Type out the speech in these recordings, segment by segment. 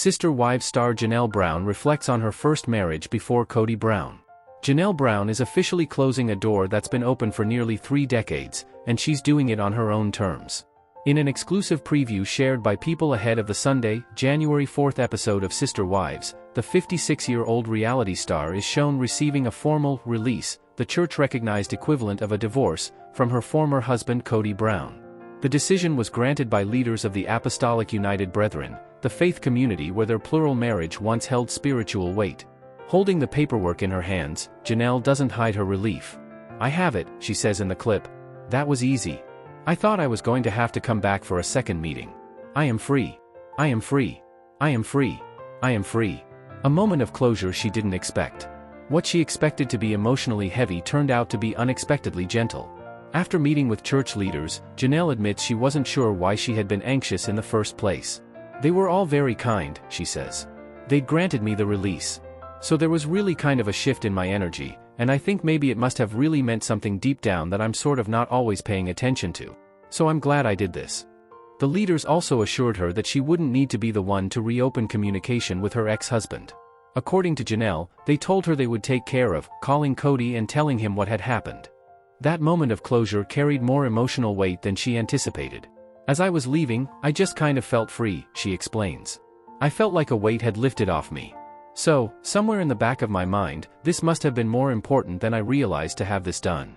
Sister Wives star Janelle Brown reflects on her first marriage before Kody Brown. Janelle Brown is officially closing a door that's been open for nearly 3 decades, and she's doing it on her own terms. In an exclusive preview shared by People ahead of the Sunday, January 4th episode of Sister Wives, the 56-year-old reality star is shown receiving a formal release, the church-recognized equivalent of a divorce, from her former husband Kody Brown. The decision was granted by leaders of the Apostolic United Brethren, the faith community where their plural marriage once held spiritual weight. Holding the paperwork in her hands, Janelle doesn't hide her relief. "I have it," she says in the clip. "That was easy. I thought I was going to have to come back for a second meeting. I am free. I am free. I am free. I am free." A moment of closure she didn't expect. What she expected to be emotionally heavy turned out to be unexpectedly gentle. After meeting with church leaders, Janelle admits she wasn't sure why she had been anxious in the first place. "They were all very kind," she says. "They'd granted me the release. So there was really kind of a shift in my energy, and I think maybe it must have really meant something deep down that I'm sort of not always paying attention to. So I'm glad I did this." The leaders also assured her that she wouldn't need to be the one to reopen communication with her ex-husband. According to Janelle, they told her they would take care of calling Kody and telling him what had happened. That moment of closure carried more emotional weight than she anticipated. "As I was leaving, I just kind of felt free," she explains. "I felt like a weight had lifted off me. So, somewhere in the back of my mind, this must have been more important than I realized to have this done."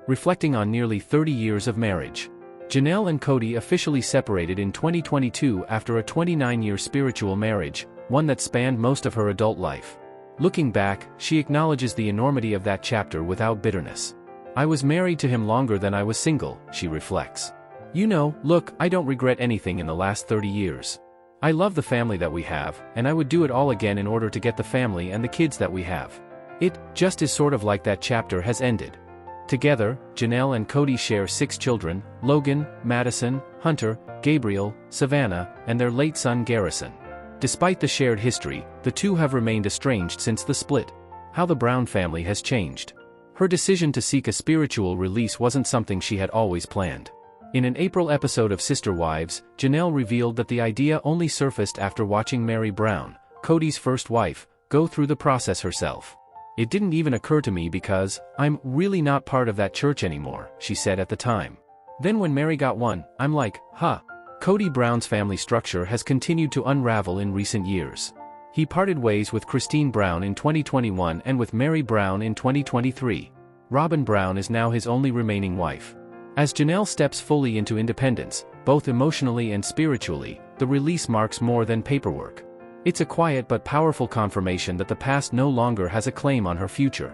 Reflecting on nearly 30 years of marriage, Janelle and Kody officially separated in 2022 after a 29-year spiritual marriage, one that spanned most of her adult life. Looking back, she acknowledges the enormity of that chapter without bitterness. "I was married to him longer than I was single," she reflects. Look, I don't regret anything in the last 30 years. I love the family that we have, and I would do it all again in order to get the family and the kids that we have. It just is sort of like that chapter has ended." Together, Janelle and Kody share 6 children: Logan, Madison, Hunter, Gabriel, Savannah, and their late son Garrison. Despite the shared history, the two have remained estranged since the split. How the Brown family has changed. Her decision to seek a spiritual release wasn't something she had always planned. In an April episode of Sister Wives, Janelle revealed that the idea only surfaced after watching Meri Brown, Kody's first wife, go through the process herself. "It didn't even occur to me because I'm really not part of that church anymore," she said at the time. "Then when Meri got one, I'm like, huh." Kody Brown's family structure has continued to unravel in recent years. He parted ways with Christine Brown in 2021 and with Meri Brown in 2023. Robyn Brown is now his only remaining wife. As Janelle steps fully into independence, both emotionally and spiritually, the release marks more than paperwork. It's a quiet but powerful confirmation that the past no longer has a claim on her future.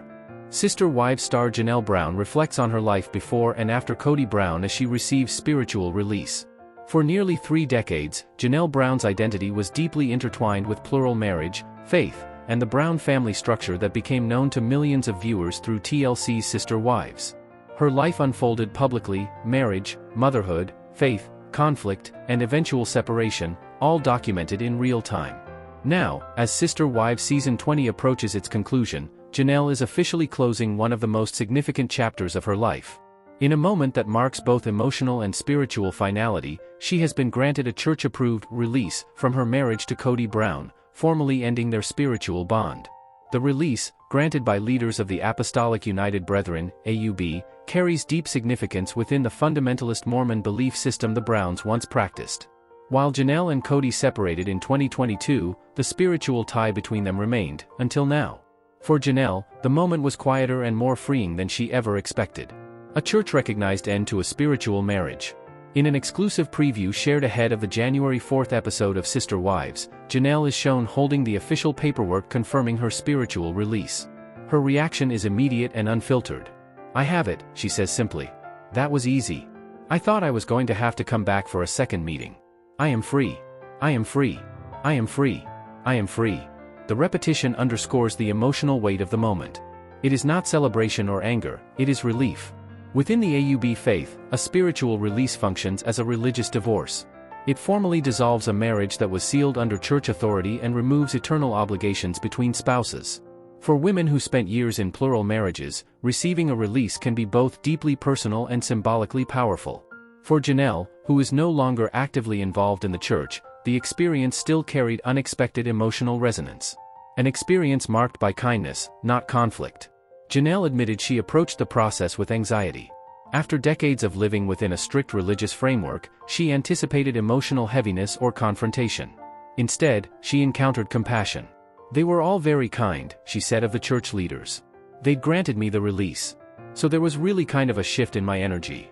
Sister Wives star Janelle Brown reflects on her life before and after Kody Brown as she receives spiritual release. For nearly 3 decades, Janelle Brown's identity was deeply intertwined with plural marriage, faith, and the Brown family structure that became known to millions of viewers through TLC's Sister Wives. Her life unfolded publicly: marriage, motherhood, faith, conflict, and eventual separation, all documented in real time. Now, as Sister Wives Season 20 approaches its conclusion, Janelle is officially closing one of the most significant chapters of her life. In a moment that marks both emotional and spiritual finality, she has been granted a church-approved release from her marriage to Kody Brown, formally ending their spiritual bond. The release, granted by leaders of the Apostolic United Brethren, AUB, carries deep significance within the fundamentalist Mormon belief system the Browns once practiced. While Janelle and Kody separated in 2022, the spiritual tie between them remained, until now. For Janelle, the moment was quieter and more freeing than she ever expected. A church-recognized end to a spiritual marriage. In an exclusive preview shared ahead of the January 4th episode of Sister Wives, Janelle is shown holding the official paperwork confirming her spiritual release. Her reaction is immediate and unfiltered. "I have it," she says simply. "That was easy. I thought I was going to have to come back for a second meeting. I am free. I am free. I am free. I am free." The repetition underscores the emotional weight of the moment. It is not celebration or anger, it is relief. Within the AUB faith, a spiritual release functions as a religious divorce. It formally dissolves a marriage that was sealed under church authority and removes eternal obligations between spouses. For women who spent years in plural marriages, receiving a release can be both deeply personal and symbolically powerful. For Janelle, who is no longer actively involved in the church, the experience still carried unexpected emotional resonance. An experience marked by kindness, not conflict. Janelle admitted she approached the process with anxiety. After decades of living within a strict religious framework, she anticipated emotional heaviness or confrontation. Instead, she encountered compassion. They were all very kind, she said of the church leaders. They'd granted me the release. So there was really kind of a shift in my energy.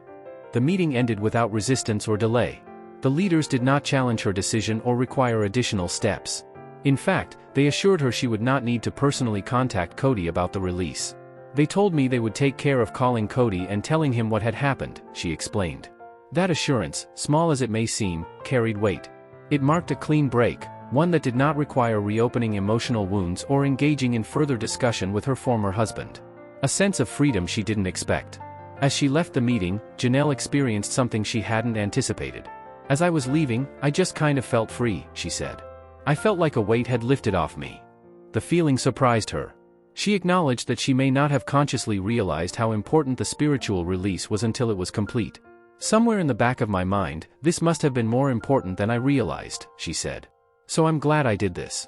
The meeting ended without resistance or delay. The leaders did not challenge her decision or require additional steps. In fact, they assured her she would not need to personally contact Kody about the release. They told me they would take care of calling Kody and telling him what had happened, she explained. That assurance, small as it may seem, carried weight. It marked a clean break, one that did not require reopening emotional wounds or engaging in further discussion with her former husband. A sense of freedom she didn't expect. As she left the meeting, Janelle experienced something she hadn't anticipated. As I was leaving, I just kind of felt free, she said. I felt like a weight had lifted off me. The feeling surprised her. She acknowledged that she may not have consciously realized how important the spiritual release was until it was complete. Somewhere in the back of my mind, this must have been more important than I realized, she said. So I'm glad I did this.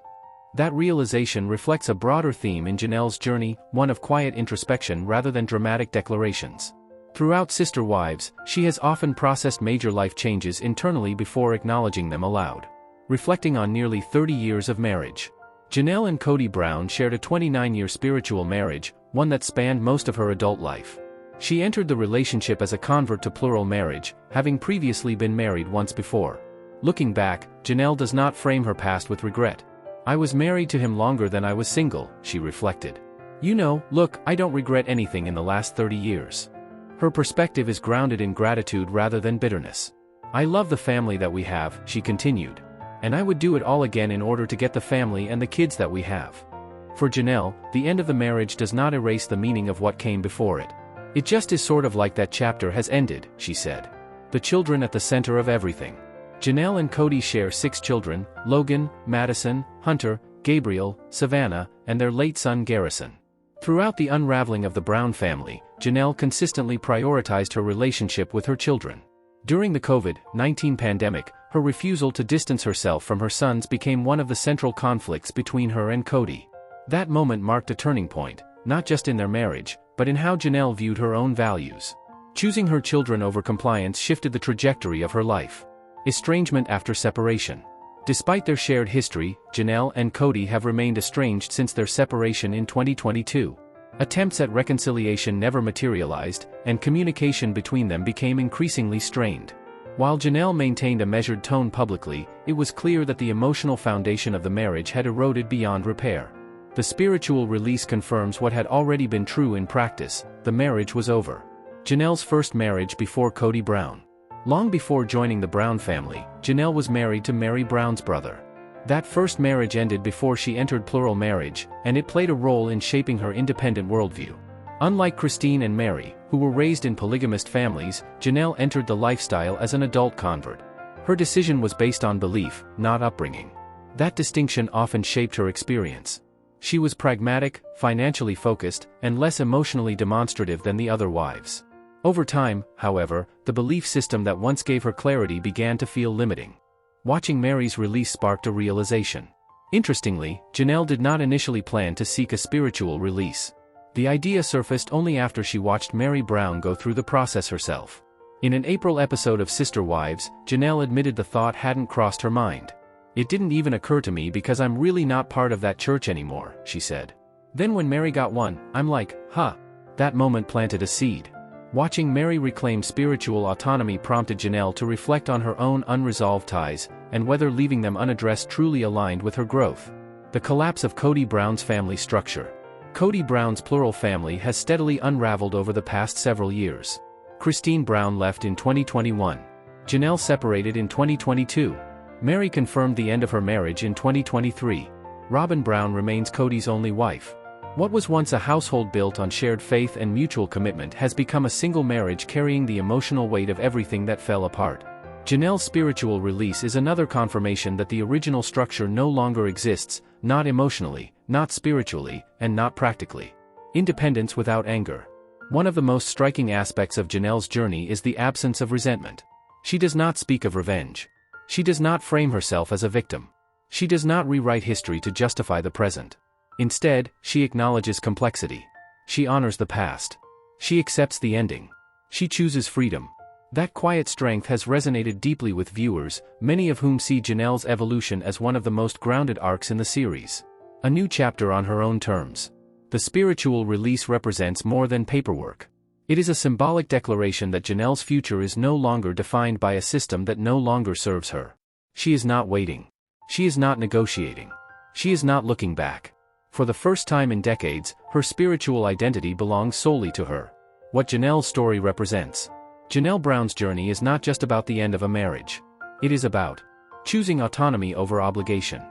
That realization reflects a broader theme in Janelle's journey, one of quiet introspection rather than dramatic declarations. Throughout Sister Wives, she has often processed major life changes internally before acknowledging them aloud. Reflecting on nearly 30 years of marriage, Janelle and Kody Brown shared a 29-year spiritual marriage, one that spanned most of her adult life. She entered the relationship as a convert to plural marriage, having previously been married once before. Looking back, Janelle does not frame her past with regret. I was married to him longer than I was single, she reflected. Look, I don't regret anything in the last 30 years. Her perspective is grounded in gratitude rather than bitterness. I love the family that we have, she continued. And I would do it all again in order to get the family and the kids that we have. For Janelle, the end of the marriage does not erase the meaning of what came before it. It just is sort of like that chapter has ended, she said. The children at the center of everything. Janelle and Kody share 6 children: Logan, Madison, Hunter, Gabriel, Savannah, and their late son Garrison. Throughout the unraveling of the Brown family, Janelle consistently prioritized her relationship with her children. During the COVID-19 pandemic, her refusal to distance herself from her sons became one of the central conflicts between her and Kody. That moment marked a turning point, not just in their marriage, but in how Janelle viewed her own values. Choosing her children over compliance shifted the trajectory of her life. Estrangement after separation. Despite their shared history, Janelle and Kody have remained estranged since their separation in 2022. Attempts at reconciliation never materialized, and communication between them became increasingly strained. While Janelle maintained a measured tone publicly, it was clear that the emotional foundation of the marriage had eroded beyond repair. The spiritual release confirms what had already been true in practice: the marriage was over. Janelle's first marriage before Kody Brown. Long before joining the Brown family, Janelle was married to Meri Brown's brother. That first marriage ended before she entered plural marriage, and it played a role in shaping her independent worldview. Unlike Christine and Meri, who were raised in polygamist families, Janelle entered the lifestyle as an adult convert. Her decision was based on belief, not upbringing. That distinction often shaped her experience. She was pragmatic, financially focused, and less emotionally demonstrative than the other wives. Over time, however, the belief system that once gave her clarity began to feel limiting. Watching Meri's release sparked a realization. Interestingly, Janelle did not initially plan to seek a spiritual release. The idea surfaced only after she watched Meri Brown go through the process herself. In an April episode of Sister Wives, Janelle admitted the thought hadn't crossed her mind. It didn't even occur to me because I'm really not part of that church anymore, she said. Then when Meri got one, I'm like, huh. That moment planted a seed. Watching Meri reclaim spiritual autonomy prompted Janelle to reflect on her own unresolved ties, and whether leaving them unaddressed truly aligned with her growth. The collapse of Kody Brown's family structure. Kody Brown's plural family has steadily unraveled over the past several years. Christine Brown left in 2021. Janelle separated in 2022. Meri confirmed the end of her marriage in 2023. Robyn Brown remains Kody's only wife. What was once a household built on shared faith and mutual commitment has become a single marriage carrying the emotional weight of everything that fell apart. Janelle's spiritual release is another confirmation that the original structure no longer exists, not emotionally, not spiritually, and not practically. Independence without anger. One of the most striking aspects of Janelle's journey is the absence of resentment. She does not speak of revenge. She does not frame herself as a victim. She does not rewrite history to justify the present. Instead, she acknowledges complexity. She honors the past. She accepts the ending. She chooses freedom. That quiet strength has resonated deeply with viewers, many of whom see Janelle's evolution as one of the most grounded arcs in the series. A new chapter on her own terms. The spiritual release represents more than paperwork. It is a symbolic declaration that Janelle's future is no longer defined by a system that no longer serves her. She is not waiting. She is not negotiating. She is not looking back. For the first time in decades, her spiritual identity belongs solely to her. What Janelle's story represents. Janelle Brown's journey is not just about the end of a marriage. It is about choosing autonomy over obligation,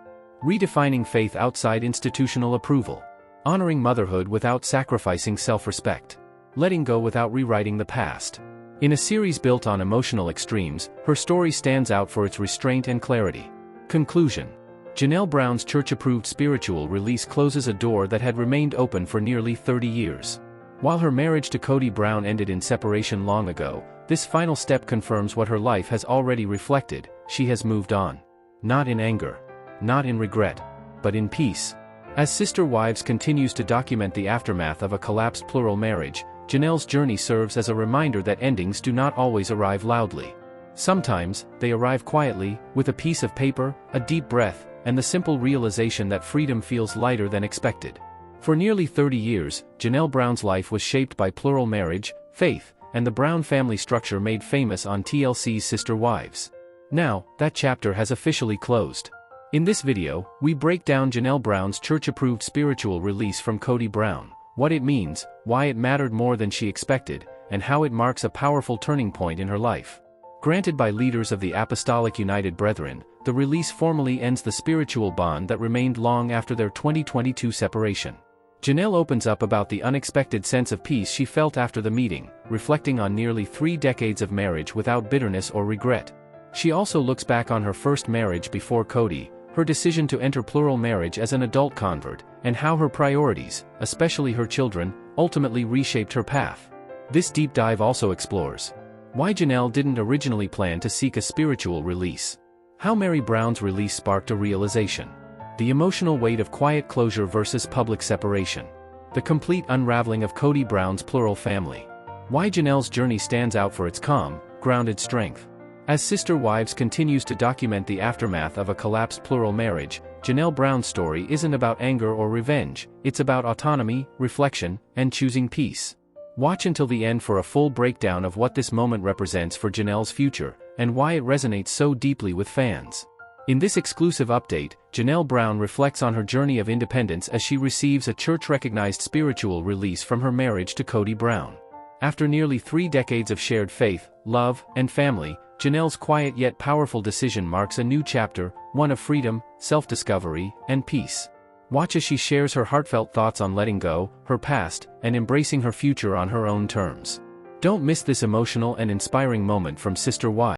redefining faith outside institutional approval, honoring motherhood without sacrificing self-respect, letting go without rewriting the past. In a series built on emotional extremes, her story stands out for its restraint and clarity. Conclusion. Janelle Brown's church-approved spiritual release closes a door that had remained open for nearly 30 years. While her marriage to Kody Brown ended in separation long ago, this final step confirms what her life has already reflected: she has moved on. Not in anger. Not in regret. But in peace. As Sister Wives continues to document the aftermath of a collapsed plural marriage, Janelle's journey serves as a reminder that endings do not always arrive loudly. Sometimes, they arrive quietly, with a piece of paper, a deep breath, and the simple realization that freedom feels lighter than expected. For nearly 30 years, Janelle Brown's life was shaped by plural marriage, faith, and the Brown family structure made famous on TLC's Sister Wives. Now, that chapter has officially closed. In this video, we break down Janelle Brown's church-approved spiritual release from Kody Brown, what it means, why it mattered more than she expected, and how it marks a powerful turning point in her life. Granted by leaders of the Apostolic United Brethren, the release formally ends the spiritual bond that remained long after their 2022 separation. Janelle opens up about the unexpected sense of peace she felt after the meeting, reflecting on nearly 3 decades of marriage without bitterness or regret. She also looks back on her first marriage before Kody, her decision to enter plural marriage as an adult convert, and how her priorities, especially her children, ultimately reshaped her path. This deep dive also explores why Janelle didn't originally plan to seek a spiritual release, how Meri Brown's release sparked a realization, the emotional weight of quiet closure versus public separation, the complete unraveling of Kody Brown's plural family, why Janelle's journey stands out for its calm, grounded strength. As Sister Wives continues to document the aftermath of a collapsed plural marriage, Janelle Brown's story isn't about anger or revenge, it's about autonomy, reflection, and choosing peace. Watch until the end for a full breakdown of what this moment represents for Janelle's future, and why it resonates so deeply with fans. In this exclusive update, Janelle Brown reflects on her journey of independence as she receives a church-recognized spiritual release from her marriage to Kody Brown. After nearly 3 decades of shared faith, love, and family, Janelle's quiet yet powerful decision marks a new chapter, one of freedom, self-discovery, and peace. Watch as she shares her heartfelt thoughts on letting go, her past, and embracing her future on her own terms. Don't miss this emotional and inspiring moment from Sister Wives.